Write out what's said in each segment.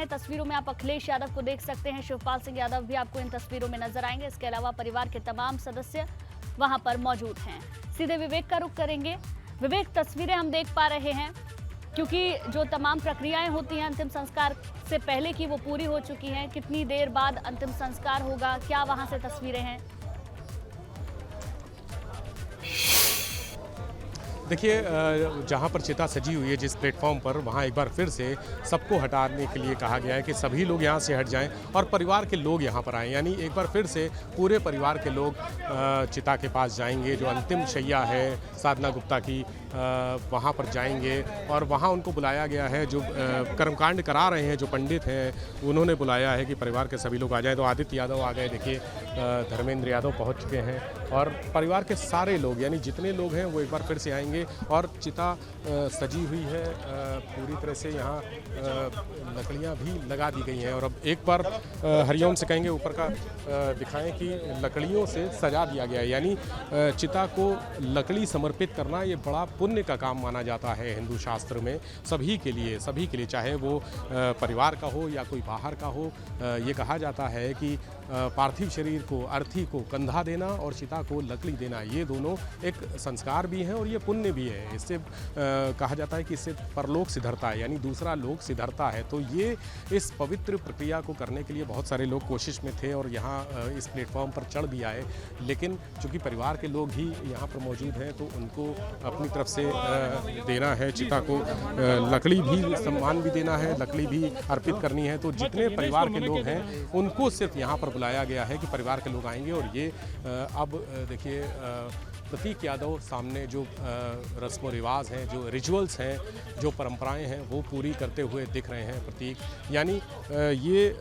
हैं। तस्वीरों में आप अखिलेश यादव को देख सकते हैं, शिवपाल सिंह यादव भी आपको इन तस्वीरों में नजर आएंगे। इसके अलावा परिवार के तमाम सदस्य वहां पर मौजूद हैं। सीधे विवेक का रुख करेंगे। विवेक, तस्वीरें हम देख पा रहे हैं क्योंकि जो तमाम प्रक्रियाएं होती हैं अंतिम संस्कार से पहले की वो पूरी हो चुकी हैं। कितनी देर बाद अंतिम संस्कार होगा, क्या वहां से तस्वीरें हैं? देखिए, जहाँ पर चिता सजी हुई है जिस प्लेटफॉर्म पर, वहाँ एक बार फिर से सबको हटाने के लिए कहा गया है कि सभी लोग यहाँ से हट जाएं और परिवार के लोग यहाँ पर आएं। यानी एक बार फिर से पूरे परिवार के लोग चिता के पास जाएंगे। जो अंतिम शैया है साधना गुप्ता की, वहाँ पर जाएंगे और वहाँ उनको बुलाया गया है। जो कर्मकांड करा रहे हैं, जो पंडित हैं, उन्होंने बुलाया है कि परिवार के सभी लोग आ जाएँ। तो आदित्य यादव आ गए, देखिए धर्मेंद्र यादव पहुँच चुके हैं और परिवार के सारे लोग यानी जितने लोग हैं वो एक बार फिर से आएंगे। और चिता सजी हुई है पूरी तरह से। यहाँ लकड़ियाँ भी लगा दी गई हैं और अब एक बार हरिओम से कहेंगे ऊपर का दिखाएं कि लकड़ियों से सजा दिया गया है। यानी चिता को लकड़ी समर्पित करना ये बड़ा पुण्य का काम माना जाता है हिंदू शास्त्र में। सभी के लिए चाहे वो परिवार का हो या कोई बाहर का हो, ये कहा जाता है कि पार्थिव शरीर को, अर्थी को कंधा देना और चिता को लकड़ी देना, ये दोनों एक संस्कार भी हैं और ये पुण्य भी है। इससे कहा जाता है कि इससे परलोक सिधरता है, यानी दूसरा लोक सिधरता है। तो ये इस पवित्र प्रक्रिया को करने के लिए बहुत सारे लोग कोशिश में थे और यहाँ इस प्लेटफॉर्म पर चढ़ भी आए। लेकिन चूँकि परिवार के लोग ही यहाँ पर मौजूद हैं तो उनको अपनी तरफ से देना है चिता को, लकड़ी भी, सम्मान भी देना है, लकड़ी भी अर्पित करनी है। तो जितने परिवार के लोग हैं उनको सिर्फ यहाँ पर बुलाया गया है कि परिवार के लोग आएंगे। और ये अब देखिए प्रतीक यादव सामने जो रस्म व रिवाज हैं, जो रिचुअल्स हैं, जो परंपराएं हैं, वो पूरी करते हुए दिख रहे हैं प्रतीक। यानी ये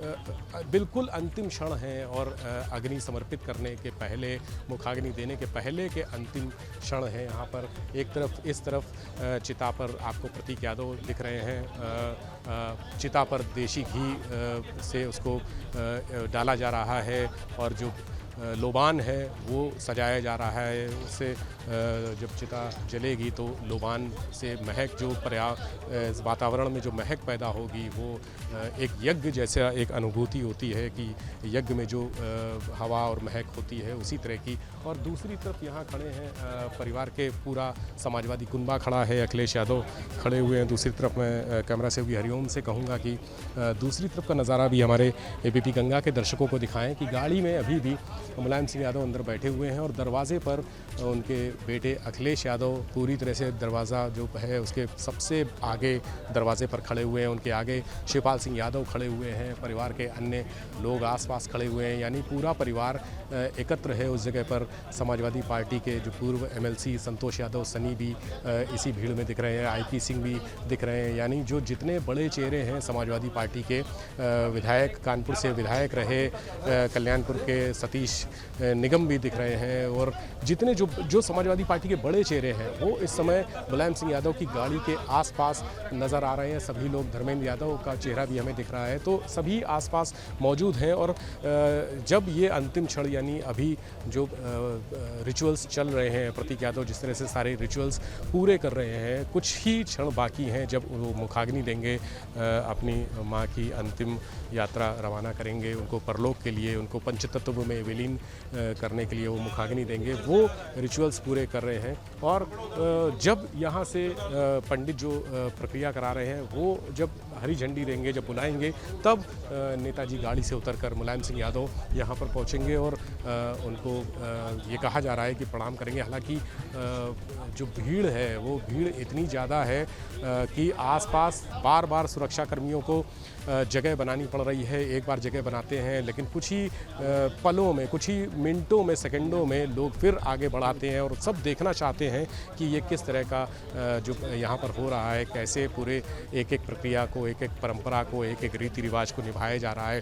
बिल्कुल अंतिम क्षण है और अग्नि समर्पित करने के पहले, मुखाग्नि देने के पहले के अंतिम क्षण है। यहाँ पर एक तरफ, इस तरफ चिता पर आपको प्रतीक यादव दिख रहे हैं। चिता पर देशी घी से उसको डाला जा रहा है और जो लोबान है वो सजाया जा रहा है। उससे जब चिता जलेगी तो लोबान से महक, जो वातावरण में जो महक पैदा होगी, वो एक यज्ञ जैसा एक अनुभूति होती है कि यज्ञ में जो हवा और महक होती है उसी तरह की। और दूसरी तरफ यहाँ खड़े हैं परिवार के पूरा समाजवादी कुनबा खड़ा है, अखिलेश यादव खड़े हुए हैं। दूसरी तरफ मैं कैमरा से भी हरिओम से कहूँगा कि दूसरी तरफ का नज़ारा भी हमारे एबीपी गंगा के दर्शकों को दिखाएं कि गाड़ी में अभी भी मुलायम सिंह यादव अंदर बैठे हुए हैं और दरवाजे पर उनके बेटे अखिलेश यादव पूरी तरह से दरवाज़ा जो है उसके सबसे आगे दरवाजे पर खड़े हुए हैं। उनके आगे शिवपाल सिंह यादव खड़े हुए हैं, परिवार के अन्य लोग आसपास खड़े हुए हैं। यानी पूरा परिवार एकत्र है उस जगह पर। समाजवादी पार्टी के जो पूर्व एमएलसी संतोष यादव सनी भी इसी भीड़ में दिख रहे हैं, आईपी सिंह भी दिख रहे हैं। यानी जो जितने बड़े चेहरे हैं समाजवादी पार्टी के, विधायक, कानपुर से विधायक रहे कल्याणपुर के सतीश निगम भी दिख रहे हैं और जितने जो समाजवादी पार्टी के बड़े चेहरे हैं वो इस समय मुलायम सिंह यादव की गाड़ी के आसपास नज़र आ रहे हैं। सभी लोग, धर्मेंद्र यादव का चेहरा भी हमें दिख रहा है, तो सभी आसपास मौजूद हैं। और जब ये अंतिम क्षण, यानी अभी जो रिचुअल्स चल रहे हैं, प्रतीक यादव जिस तरह से सारे रिचुअल्स पूरे कर रहे हैं, कुछ ही क्षण बाकी हैं जब वो मुखाग्नि देंगे, अपनी माँ की अंतिम यात्रा रवाना करेंगे उनको परलोक के लिए, उनको पंचतत्व में विलीन करने के लिए वो मुखाग्नि देंगे। वो रिचुअल्स पूरे कर रहे हैं और जब यहाँ से पंडित जो प्रक्रिया करा रहे हैं वो जब हरी झंडी देंगे, जब बुलाएंगे, तब नेताजी गाड़ी से उतरकर मुलायम सिंह यादव यहाँ पर पहुँचेंगे और उनको ये कहा जा रहा है कि प्रणाम करेंगे। हालांकि जो भीड़ है वो भीड़ इतनी ज़्यादा है कि आसपास बार बार सुरक्षा कर्मियों को जगह बनानी पड़ रही है। एक बार जगह बनाते हैं लेकिन कुछ ही पलों में, कुछ ही मिनटों में, सेकंडों में लोग फिर आगे बढ़ाते हैं और सब देखना चाहते हैं कि ये किस तरह का जो यहाँ पर हो रहा है, कैसे पूरे एक एक प्रक्रिया को, एक एक परंपरा को, एक एक रीति रिवाज को निभाया जा रहा है।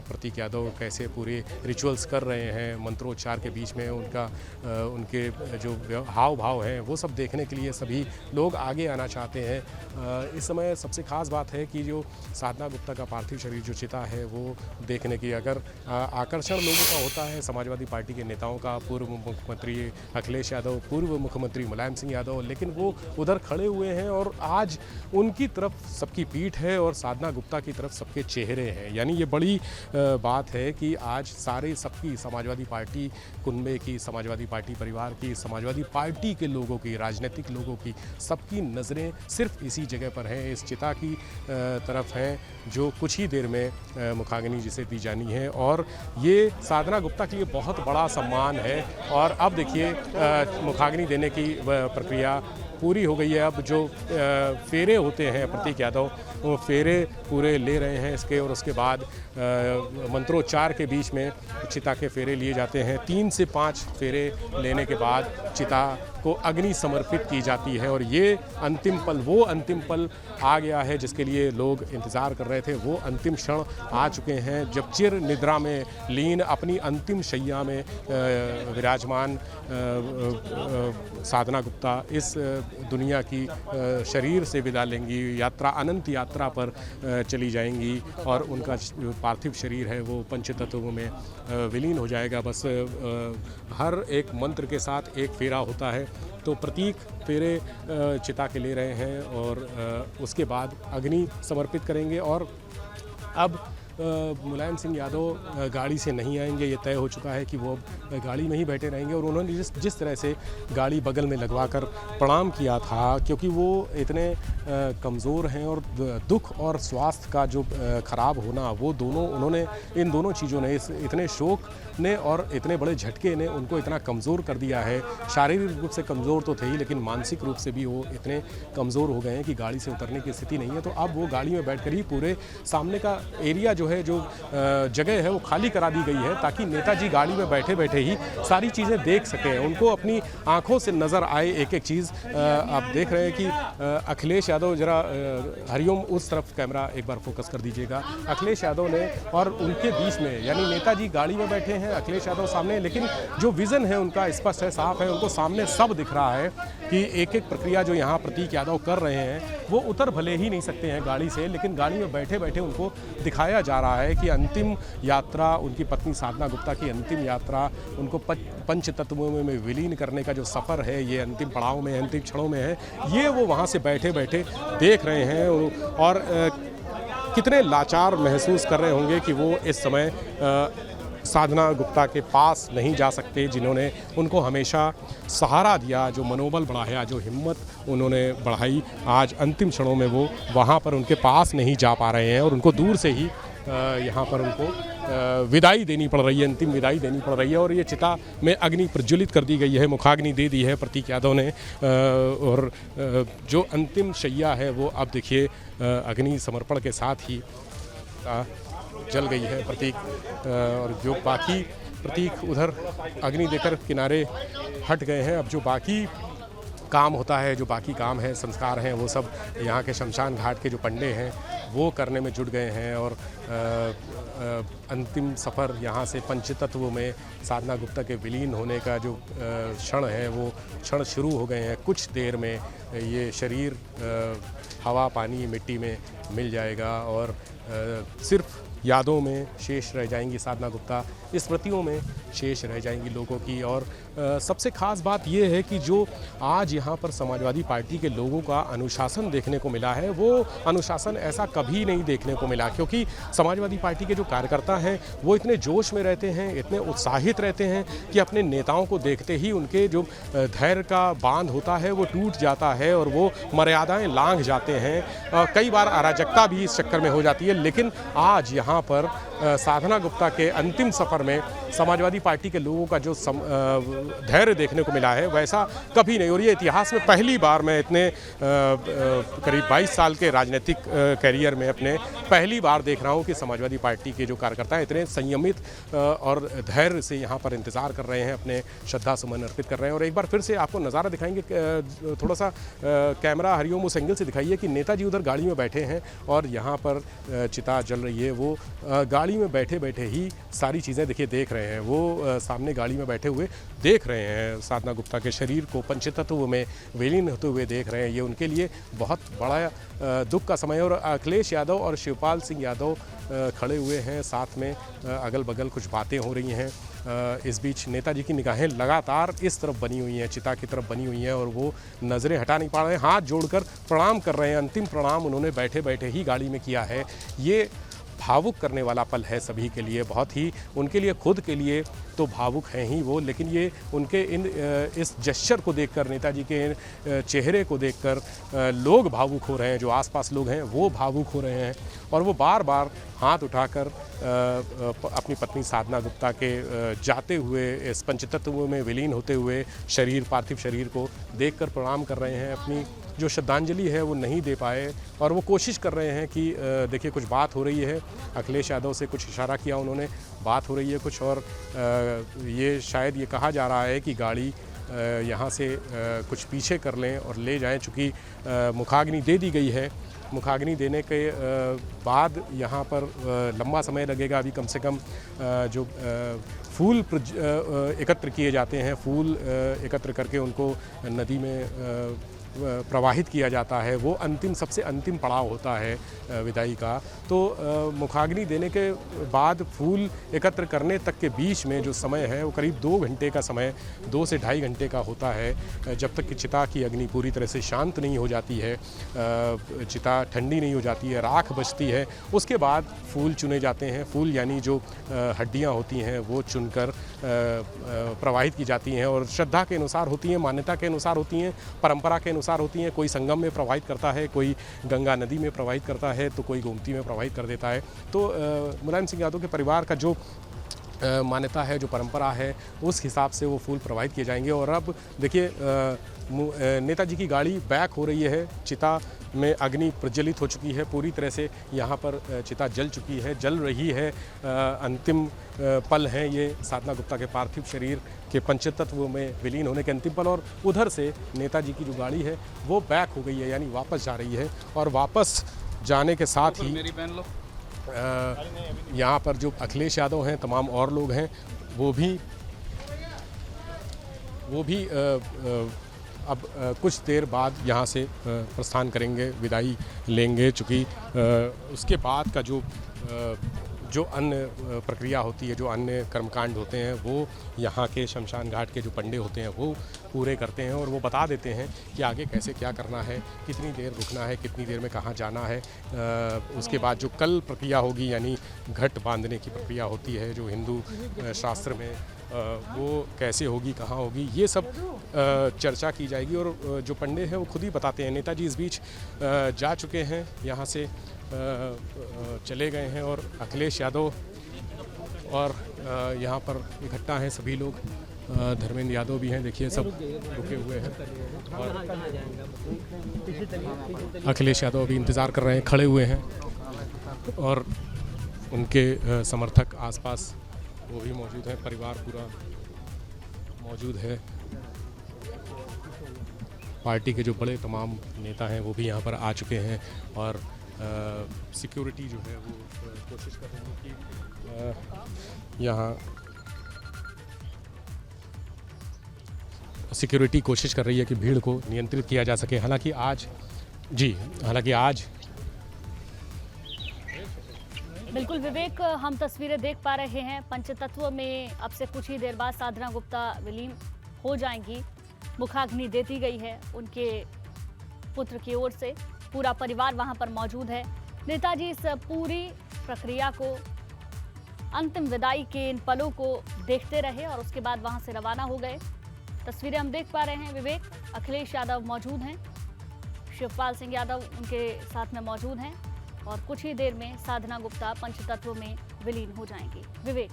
प्रतीक यादव कैसे पूरे रिचुअल्स कर रहे हैं, मंत्रोच्चार के बीच में उनके जो हाव भाव हैं वो सब देखने के लिए सभी लोग आगे आना चाहते हैं। इस समय सबसे ख़ास बात है कि जो साधना गुप्ता का पार्थिव शरीर जो चिता है वो देखने की अगर आकर्षण लोगों का होता होता है समाजवादी पार्टी के नेताओं का, पूर्व मुख्यमंत्री अखिलेश यादव, पूर्व मुख्यमंत्री मुलायम सिंह यादव, लेकिन वो उधर खड़े हुए हैं और आज उनकी तरफ सबकी पीठ है और साधना गुप्ता की तरफ सबके चेहरे हैं। यानी ये बड़ी बात है कि आज सारे सबकी समाजवादी पार्टी कुनबे की, समाजवादी पार्टी परिवार की, समाजवादी पार्टी के लोगों की, राजनीतिक लोगों की, सबकी नज़रें सिर्फ इसी जगह पर हैं, इस चिता की तरफ हैं जो कुछ ही देर में मुखाग्नि जिसे दी जानी है। और ये साधना गुप्ता के लिए बहुत बड़ा सम्मान है। और अब देखिए मुखाग्नि देने की प्रक्रिया पूरी हो गई है। अब जो फेरे होते हैं प्रतीक यादव वो फेरे पूरे ले रहे हैं इसके, और उसके बाद मंत्रोच्चार के बीच में चिता के फेरे लिए जाते हैं। 3 से 5 फेरे लेने के बाद चिता को अग्नि समर्पित की जाती है। और ये अंतिम पल, वो अंतिम पल आ गया है जिसके लिए लोग इंतज़ार कर रहे थे। वो अंतिम क्षण आ चुके हैं जब चिर निद्रा में लीन अपनी अंतिम शैया में विराजमान साधना गुप्ता इस दुनिया की शरीर से विदा लेंगी, यात्रा अनंत यात्रा पर चली जाएंगी और उनका पार्थिव शरीर है वो पंचतत्वों में विलीन हो जाएगा। बस हर एक मंत्र के साथ एक फेरा होता है, तो प्रतीक फेरे चिता के ले रहे हैं और उसके बाद अग्नि समर्पित करेंगे। और अब मुलायम सिंह यादव गाड़ी से नहीं आएंगे, ये तय हो चुका है कि वो गाड़ी में ही बैठे रहेंगे। और उन्होंने जिस तरह से गाड़ी बगल में लगवाकर प्रणाम किया था, क्योंकि वो इतने कमज़ोर हैं और दुख और स्वास्थ्य का जो ख़राब होना, वो दोनों उन्होंने इन दोनों चीज़ों ने इतने शोक ने और इतने बड़े झटके ने उनको इतना कमज़ोर कर दिया है। शारीरिक रूप से कमज़ोर तो थे ही, लेकिन मानसिक रूप से भी वो इतने कमज़ोर हो गए हैं कि गाड़ी से उतरने की स्थिति नहीं है। तो अब वो गाड़ी में बैठकर ही पूरे सामने का एरिया जो जगह है वो खाली करा दी गई है, ताकि नेताजी गाड़ी में बैठे बैठे ही सारी चीज़ें देख सकें, उनको अपनी आंखों से नज़र आए एक एक चीज़। आप देख रहे हैं कि अखिलेश यादव, जरा हरिओम उस तरफ कैमरा एक बार फोकस कर दीजिएगा। अखिलेश यादव ने और उनके बीच में, यानी नेताजी गाड़ी में बैठे हैं, अखिलेश यादव सामने, लेकिन जो विज़न है उनका स्पष्ट है, साफ है, उनको सामने सब दिख रहा है कि एक एक प्रक्रिया जो यहाँ प्रतीक यादव कर रहे हैं वो उतर भले ही नहीं सकते हैं गाड़ी से, लेकिन गाड़ी में बैठे बैठे उनको दिखाया जा रहा है कि अंतिम यात्रा, उनकी पत्नी साधना गुप्ता की अंतिम यात्रा, उनको पंच तत्वों में विलीन करने का जो सफ़र है, ये अंतिम पड़ाव में, अंतिम क्षणों में है, ये वो वहाँ से बैठे बैठे देख रहे हैं। और कितने लाचार महसूस कर रहे होंगे कि वो इस समय साधना गुप्ता के पास नहीं जा सकते, जिन्होंने उनको हमेशा सहारा दिया, जो मनोबल बढ़ाया, जो हिम्मत उन्होंने बढ़ाई। आज अंतिम क्षणों में वो वहाँ पर उनके पास नहीं जा पा रहे हैं और उनको दूर से ही यहाँ पर उनको विदाई देनी पड़ रही है, अंतिम विदाई देनी पड़ रही है। और ये चिता में अग्नि प्रज्वलित कर दी गई है, मुखाग्नि दे दी है प्रतीक यादव ने। और जो अंतिम शैया है वो अब देखिए अग्नि समर्पण के साथ ही जल गई है प्रतीक। और जो बाकी प्रतीक उधर अग्नि देकर किनारे हट गए हैं। अब जो बाकी काम होता है, जो बाकी काम है, संस्कार हैं, वो सब यहाँ के शमशान घाट के जो पंडे हैं वो करने में जुट गए हैं। और अंतिम सफ़र यहाँ से पंचतत्व में साधना गुप्ता के विलीन होने का जो क्षण है वो क्षण शुरू हो गए हैं। कुछ देर में ये शरीर हवा, पानी, मिट्टी में मिल जाएगा और सिर्फ यादों में शेष रह जाएंगी साधना गुप्ता, स्मृतियों में शेष रह जाएंगी लोगों की। और सबसे ख़ास बात यह है कि जो आज यहाँ पर समाजवादी पार्टी के लोगों का अनुशासन देखने को मिला है, वो अनुशासन ऐसा कभी नहीं देखने को मिला, क्योंकि समाजवादी पार्टी के जो कार्यकर्ता हैं वो इतने जोश में रहते हैं, इतने उत्साहित रहते हैं कि अपने नेताओं को देखते ही उनके जो धैर्य का बांध होता है वो टूट जाता है और वो मर्यादाएं लांघ जाते हैं। कई बार अराजकता भी इस चक्कर में हो जाती है। लेकिन आज यहाँ पर साधना गुप्ता के अंतिम सफ़र में समाजवादी पार्टी के लोगों का जो धैर्य देखने को मिला है वैसा कभी नहीं। और ये इतिहास में पहली बार, मैं इतने करीब 22 साल के राजनीतिक कैरियर में अपने पहली बार देख रहा हूँ कि समाजवादी पार्टी के जो कार्यकर्ता इतने संयमित और धैर्य से यहाँ पर इंतज़ार कर रहे हैं, अपने श्रद्धा सुमन अर्पित कर रहे हैं। और एक बार फिर से आपको नज़ारा दिखाएंगे, थोड़ा सा कैमरा हरिओम उस एंगल से दिखाइए कि नेताजी उधर गाड़ी में बैठे हैं और यहाँ पर चिता जल रही है। वो गाड़ी गाड़ी में बैठे बैठे ही सारी चीज़ें देखिए देख रहे हैं। वो सामने गाड़ी में बैठे हुए देख रहे हैं साधना गुप्ता के शरीर को पंचतत्व में विलीन होते हुए देख रहे हैं। ये उनके लिए बहुत बड़ा दुख का समय है। और अखिलेश यादव और शिवपाल सिंह यादव खड़े हुए हैं साथ में, अगल बगल कुछ बातें हो रही हैं। इस बीच नेताजी की निगाहें लगातार इस तरफ बनी हुई हैं, चिता की तरफ बनी हुई हैं, और वो नज़रें हटा नहीं पा रहे हैं। हाथ जोड़कर प्रणाम कर रहे हैं। अंतिम प्रणाम उन्होंने बैठे बैठे ही गाड़ी में किया है। ये भावुक करने वाला पल है सभी के लिए, बहुत ही, उनके लिए खुद के लिए तो भावुक हैं ही वो, लेकिन ये उनके इस जेस्चर को देखकर, नेताजी के चेहरे को देखकर लोग भावुक हो रहे हैं। जो आसपास लोग हैं वो भावुक हो रहे हैं, और वो बार बार हाथ उठाकर अपनी पत्नी साधना गुप्ता के जाते हुए, इस पंचतत्व में विलीन होते हुए शरीर, पार्थिव शरीर को देखकर प्रणाम कर रहे हैं। अपनी जो श्रद्धांजलि है वो नहीं दे पाए, और वो कोशिश कर रहे हैं कि देखिए कुछ बात हो रही है। अखिलेश यादव से कुछ इशारा किया उन्होंने, बात हो रही है कुछ, और ये शायद ये कहा जा रहा है कि गाड़ी यहाँ से कुछ पीछे कर लें और ले जाएं, चूँकि मुखाग्नि दे दी गई है। मुखाग्नि देने के बाद यहाँ पर लंबा समय लगेगा। अभी कम से कम जो फूल एकत्र किए जाते हैं, फूल एकत्र करके उनको नदी में प्रवाहित किया जाता है, वो अंतिम, सबसे अंतिम पड़ाव होता है विदाई का। तो मुखाग्नि देने के बाद फूल एकत्र करने तक के बीच में जो समय है वो करीब 2 घंटे का समय, 2 से ढाई घंटे का होता है, जब तक कि चिता की अग्नि पूरी तरह से शांत नहीं हो जाती है, चिता ठंडी नहीं हो जाती है, राख बचती है। उसके बाद फूल चुने जाते हैं। फूल यानी जो हड्डियाँ होती हैं वो चुनकर प्रवाहित की जाती हैं, और श्रद्धा के अनुसार होती हैं, मान्यता के अनुसार होती हैं, परंपरा के अनुसार होती हैं। कोई संगम में प्रवाहित करता है, कोई गंगा नदी में प्रवाहित करता है, तो कोई गोमती में प्रवाहित कर देता है। तो मुलायम सिंह यादव के परिवार का जो मान्यता है, जो परंपरा है, उस हिसाब से वो फूल प्रवाहित किए जाएंगे। और अब देखिए नेताजी की गाड़ी बैक हो रही है। चिता में अग्नि प्रज्वलित हो चुकी है पूरी तरह से, यहाँ पर चिता जल चुकी है, जल रही है। अंतिम पल हैं ये साधना गुप्ता के पार्थिव शरीर के पंचतत्व में विलीन होने के अंतिम पल। और उधर से नेताजी की जो गाड़ी है वो बैक हो गई है, यानी वापस जा रही है। और वापस जाने के साथ ही यहाँ पर जो अखिलेश यादव हैं, तमाम और लोग हैं, वो भी अब कुछ देर बाद यहाँ से प्रस्थान करेंगे, विदाई लेंगे, चूँकि उसके बाद का जो अन्य प्रक्रिया होती है, जो अन्य कर्मकांड होते हैं, वो यहाँ के शमशान घाट के जो पंडे होते हैं वो पूरे करते हैं, और वो बता देते हैं कि आगे कैसे क्या करना है, कितनी देर रुकना है, कितनी देर में कहाँ जाना है। उसके बाद जो कल प्रक्रिया होगी, यानी घट बांधने की प्रक्रिया होती है जो हिंदू शास्त्र में, वो कैसे होगी, कहाँ होगी, ये सब चर्चा की जाएगी। और जो पंडे हैं वो खुद ही बताते हैं। नेताजी इस बीच जा चुके हैं, यहाँ से चले गए हैं, और अखिलेश यादव और यहाँ पर इकट्ठा हैं सभी लोग। धर्मेंद्र यादव भी हैं, देखिए सब रुके हुए हैं, और अखिलेश यादव अभी इंतज़ार कर रहे हैं, खड़े हुए हैं, और उनके समर्थक आसपास वो भी मौजूद हैं, परिवार पूरा मौजूद है। पार्टी के जो बड़े तमाम नेता हैं वो भी यहाँ पर आ चुके हैं, और सिक्योरिटी जो है वो कोशिश कर रही है कि यहाँ सिक्योरिटी कोशिश कर रही है कि भीड़ को नियंत्रित किया जा सके। हालांकि आज बिल्कुल विवेक, हम तस्वीरें देख पा रहे हैं। पंचतत्व में अब से कुछ ही देर बाद साधना गुप्ता विलीन हो जाएंगी। मुखाग्नि दे दी गई है उनके पुत्र की ओर से। पूरा परिवार वहां पर मौजूद है। नेताजी इस पूरी प्रक्रिया को, अंतिम विदाई के इन पलों को देखते रहे, और उसके बाद वहां से रवाना हो गए। तस्वीरें हम देख पा रहे हैं विवेक। अखिलेश यादव मौजूद हैं, शिवपाल सिंह यादव उनके साथ में मौजूद हैं, और कुछ ही देर में साधना गुप्ता पंचतत्व में विलीन हो जाएंगी। विवेक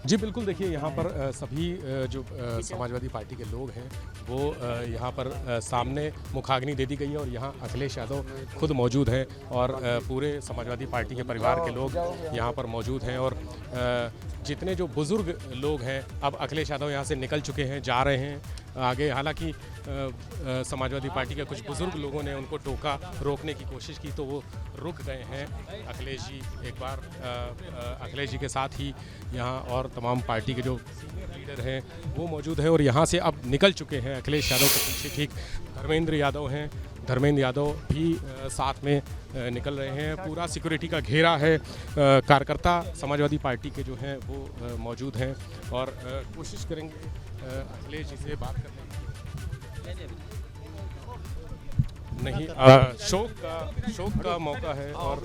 जी बिल्कुल, देखिए यहाँ पर सभी जो समाजवादी पार्टी के लोग हैं वो यहाँ पर सामने मुखाग्नि दे दी गई है, और यहाँ अखिलेश यादव खुद मौजूद हैं, और पूरे समाजवादी पार्टी के परिवार के लोग यहाँ पर मौजूद हैं। और जितने जो बुज़ुर्ग लोग हैं, अब अखिलेश यादव यहाँ से निकल चुके हैं, जा रहे हैं, आ गए। हालांकि समाजवादी पार्टी के कुछ बुजुर्ग लोगों ने उनको टोका, रोकने की कोशिश की तो वो रुक गए हैं। अखिलेश जी एक बार अखिलेश जी के साथ ही यहाँ और तमाम पार्टी के जो लीडर हैं वो मौजूद हैं और यहाँ से अब निकल चुके हैं। अखिलेश यादव के पीछे ठीक धर्मेंद्र यादव हैं, धर्मेंद्र यादव भी साथ में निकल रहे हैं। पूरा सिक्योरिटी का घेरा है। कार्यकर्ता समाजवादी पार्टी के जो हैं वो मौजूद हैं और कोशिश करेंगे अखिलेश जी से बात करने की। नहीं, शोक का मौका है और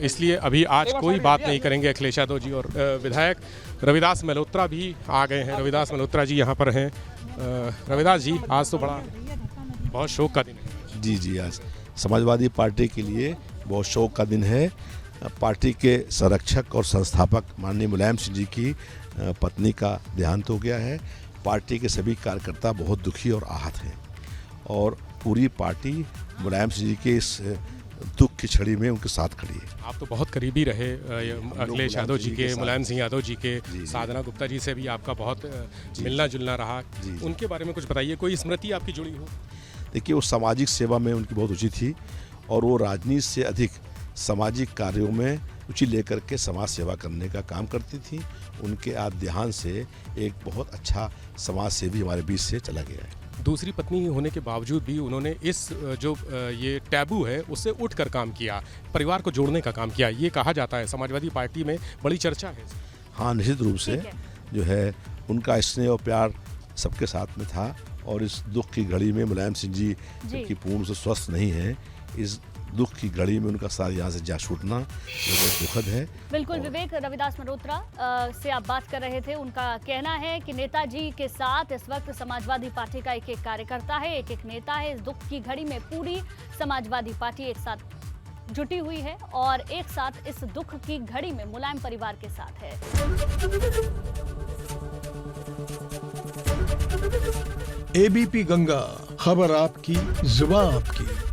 इसलिए अभी आज कोई बात नहीं करेंगे अखिलेश यादव जी। और विधायक रविदास मल्होत्रा भी आ गए हैं। रविदास मल्होत्रा जी यहाँ पर हैं। रविदास जी, आज तो बहुत शोक का दिन है। जी, आज समाजवादी पार्टी के लिए बहुत शोक का दिन है। पार्टी के संरक्षक और संस्थापक माननीय मुलायम सिंह जी की पत्नी का देहांत हो गया है। पार्टी के सभी कार्यकर्ता बहुत दुखी और आहत हैं और पूरी पार्टी मुलायम सिंह जी के इस दुख की छड़ी में उनके साथ खड़ी है। आप तो बहुत करीबी रहे अखिलेश यादव जी के, मुलायम सिंह यादव जी के। साधना गुप्ता जी से भी आपका बहुत मिलना जुलना रहा। उनके बारे में कुछ बताइए, कोई स्मृति आपकी जुड़ी हो? देखिए, वो सामाजिक सेवा में उनकी बहुत रुचि थी और वो राजनीति से अधिक सामाजिक कार्यों में रुचि लेकर के समाज सेवा करने का काम करती थी। उनके आज देहांत से एक बहुत अच्छा समाज सेवी हमारे बीच से चला गया है। दूसरी पत्नी होने के बावजूद भी उन्होंने इस जो ये टैबू है उससे उठकर काम किया, परिवार को जोड़ने का काम किया। ये कहा जाता है, समाजवादी पार्टी में बड़ी चर्चा है। हाँ, निश्चित रूप से जो है उनका स्नेह और प्यार सबके साथ में था और इस दुख की घड़ी में मुलायम सिंह जी की पूर्ण से स्वस्थ नहीं है, इस दुख की घड़ी में उनका साथ यहाँ से जा छूटना बहुत दुखद है। बिल्कुल विवेक, रविदास मल्होत्रा से आप बात कर रहे थे। उनका कहना है कि नेताजी के साथ इस वक्त समाजवादी पार्टी का एक एक कार्यकर्ता है, एक एक नेता है। इस दुख की घड़ी में पूरी समाजवादी पार्टी एक साथ जुटी हुई है और एक साथ इस दुख की घड़ी में मुलायम परिवार के साथ है। एबीपी गंगा, खबर आपकी, जुबान आपकी।